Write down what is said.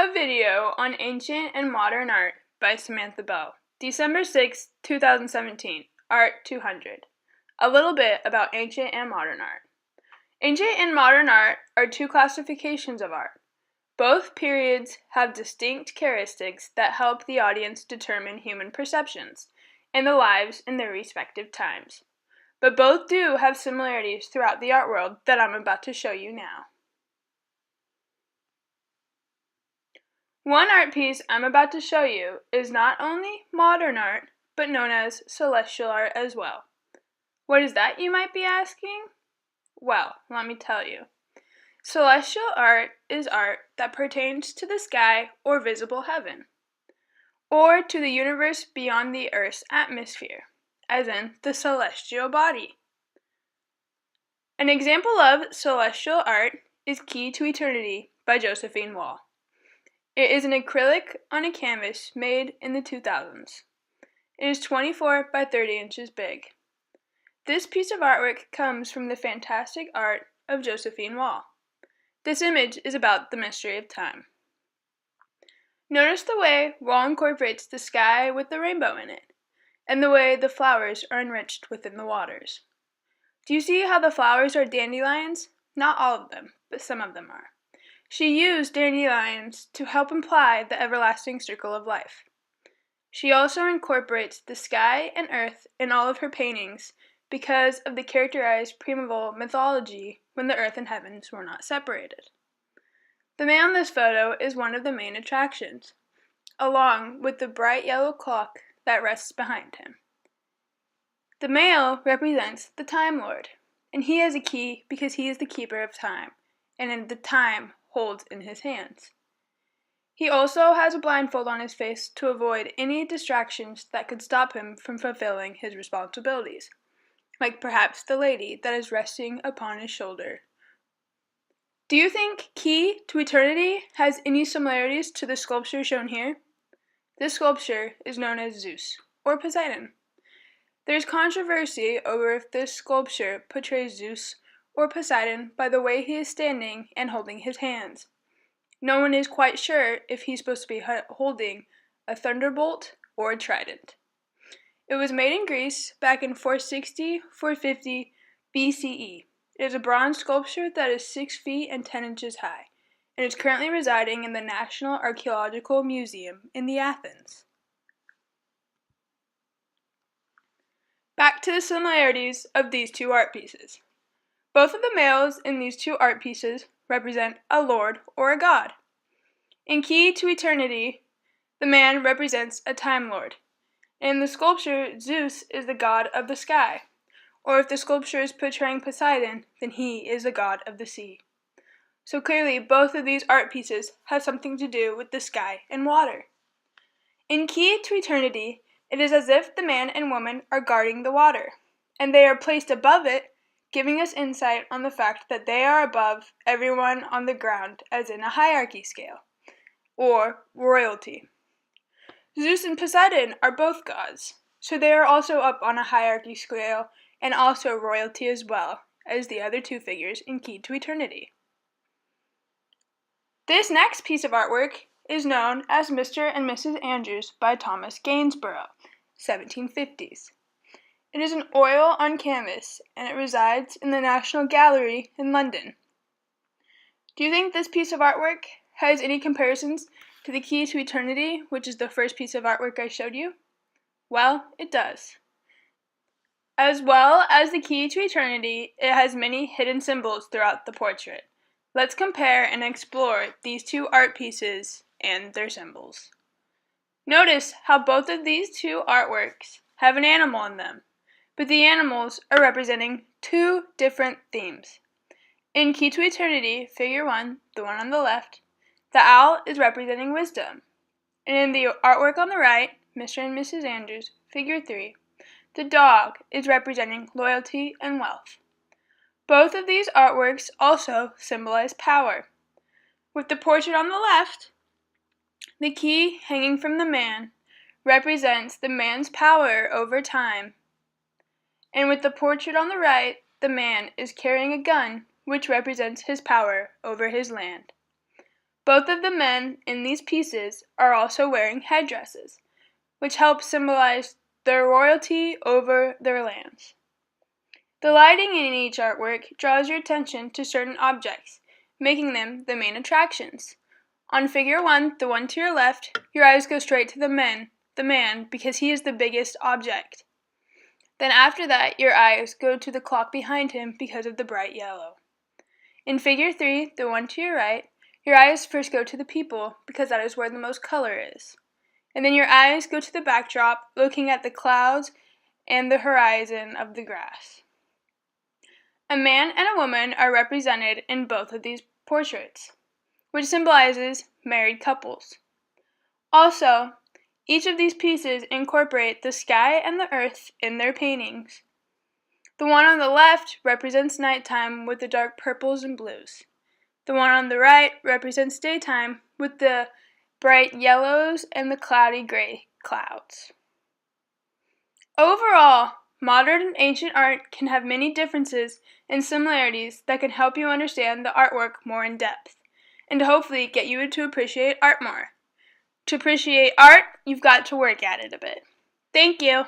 A video on ancient and modern art by Samantha Bell. December 6, 2017. Art 200. A little bit about ancient and modern art. Ancient and modern art are two classifications of art. Both periods have distinct characteristics that help the audience determine human perceptions and the lives in their respective times. But both do have similarities throughout the art world that I'm about to show you now. One art piece I'm about to show you is not only modern art, but known as celestial art as well. What is that, you might be asking? Well, let me tell you. Celestial art is art that pertains to the sky or visible heaven, or to the universe beyond the Earth's atmosphere, as in the celestial body. An example of celestial art is Key to Eternity by Josephine Wall. It is an acrylic on a canvas made in the 2000s. It is 24 by 30 inches big. This piece of artwork comes from the fantastic art of Josephine Wall. This image is about the mystery of time. Notice the way Wall incorporates the sky with the rainbow in it, and the way the flowers are enriched within the waters. Do you see how the flowers are dandelions? Not all of them, but some of them are. She used dandelions to help imply the everlasting circle of life. She also incorporates the sky and earth in all of her paintings because of the characterized primeval mythology when the earth and heavens were not separated. The man in this photo is one of the main attractions, along with the bright yellow clock that rests behind him. The male represents the Time Lord, and he has a key because he is the keeper of time, and in the time holds in his hands. He also has a blindfold on his face to avoid any distractions that could stop him from fulfilling his responsibilities, like perhaps the lady that is resting upon his shoulder. Do you think Key to Eternity has any similarities to the sculpture shown here? This sculpture is known as Zeus, or Poseidon. There is controversy over if this sculpture portrays Zeus or Poseidon by the way he is standing and holding his hands. No one is quite sure if he's supposed to be holding a thunderbolt or a trident. It was made in Greece back in 460-450 BCE. It is a bronze sculpture that is 6 feet and 10 inches high, and is currently residing in the National Archaeological Museum in Athens. Back to the similarities of these two art pieces. Both of the males in these two art pieces represent a lord or a god. In Key to Eternity, the man represents a Time Lord. In the sculpture, Zeus is the god of the sky, or if the sculpture is portraying Poseidon, then he is the god of the sea. So clearly, both of these art pieces have something to do with the sky and water. In Key to Eternity, it is as if the man and woman are guarding the water, and they are placed above it, giving us insight on the fact that they are above everyone on the ground, as in a hierarchy scale, or royalty. Zeus and Poseidon are both gods, so they are also up on a hierarchy scale and also royalty as well as the other two figures in Key to Eternity. This next piece of artwork is known as Mr. and Mrs. Andrews by Thomas Gainsborough, 1750s. It is an oil on canvas, and it resides in the National Gallery in London. Do you think this piece of artwork has any comparisons to the Key to Eternity, which is the first piece of artwork I showed you? Well, it does. As well as the Key to Eternity, it has many hidden symbols throughout the portrait. Let's compare and explore these two art pieces and their symbols. Notice how both of these two artworks have an animal in them, but the animals are representing two different themes. In Key to Eternity, figure 1, the one on the left, the owl is representing wisdom. And in the artwork on the right, Mr. and Mrs. Andrews, figure 3, the dog is representing loyalty and wealth. Both of these artworks also symbolize power. With the portrait on the left, the key hanging from the man represents the man's power over time. And with the portrait on the right, the man is carrying a gun, which represents his power over his land. Both of the men in these pieces are also wearing headdresses, which help symbolize their royalty over their lands. The lighting in each artwork draws your attention to certain objects, making them the main attractions. On figure 1, the one to your left, your eyes go straight to the man, because he is the biggest object. Then after that, your eyes go to the clock behind him because of the bright yellow. In figure 3, the one to your right, your eyes first go to the people because that is where the most color is. And then your eyes go to the backdrop, looking at the clouds and the horizon of the grass. A man and a woman are represented in both of these portraits, which symbolizes married couples. Also, each of these pieces incorporate the sky and the earth in their paintings. The one on the left represents nighttime with the dark purples and blues. The one on the right represents daytime with the bright yellows and the cloudy gray clouds. Overall, modern and ancient art can have many differences and similarities that can help you understand the artwork more in depth, and hopefully get you to appreciate art more. To appreciate art, you've got to work at it a bit. Thank you.